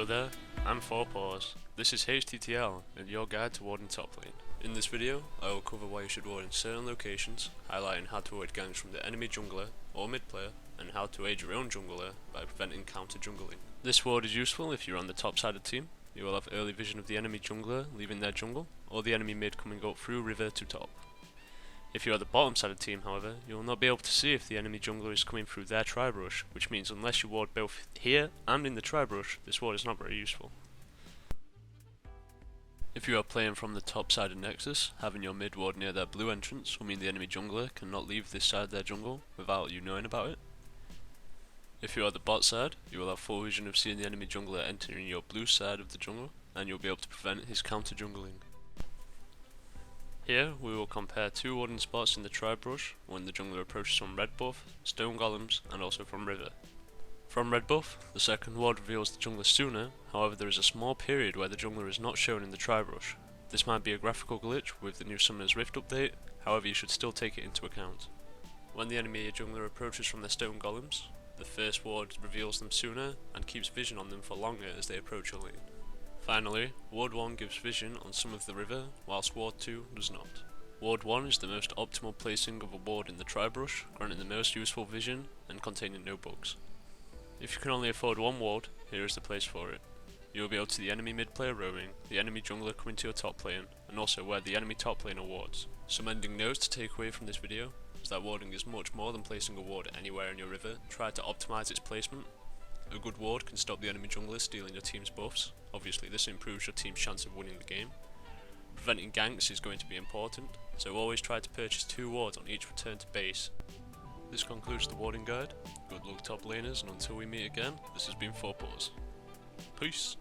Hello there, I'm 4paws. This is HTTL and your guide to warding top lane. In this video, I will cover why you should ward in certain locations, highlighting how to avoid ganks from the enemy jungler or mid player, and how to aid your own jungler by preventing counter jungling. This ward is useful if you're on the top side of the team. You will have early vision of the enemy jungler leaving their jungle, or the enemy mid coming up through river to top. If you are the bottom side of the team, however, you will not be able to see if the enemy jungler is coming through their tribe rush, which means unless you ward both here and in the tribe rush, this ward is not very useful. If you are playing from the top side of Nexus, having your mid ward near their blue entrance will mean the enemy jungler cannot leave this side of their jungle without you knowing about it. If you are the bot side, you will have full vision of seeing the enemy jungler entering your blue side of the jungle, and you'll be able to prevent his counter jungling. Here we will compare two warding spots in the tribe rush when the jungler approaches from red buff, stone golems, and also from river. From red buff, the second ward reveals the jungler sooner, however there is a small period where the jungler is not shown in the tribe rush. This might be a graphical glitch with the new Summoner's Rift update, however you should still take it into account. When the enemy jungler approaches from their stone golems, the first ward reveals them sooner and keeps vision on them for longer as they approach your lane. Finally, Ward 1 gives vision on some of the river, whilst Ward 2 does not. Ward 1 is the most optimal placing of a ward in the tribe rush, granting the most useful vision and containing no bugs. If you can only afford one ward, here is the place for it. You will be able to see the enemy mid player roaming, the enemy jungler coming to your top lane, and also where the enemy top laner wards. Some ending notes to take away from this video is that warding is much more than placing a ward anywhere in your river. Try to optimize its placement. A good ward can stop the enemy jungler stealing your team's buffs. Obviously this improves your team's chance of winning the game. Preventing ganks is going to be important, so always try to purchase 2 wards on each return to base. This concludes the warding guide. Good luck top laners, and until we meet again, this has been 4paws. Peace!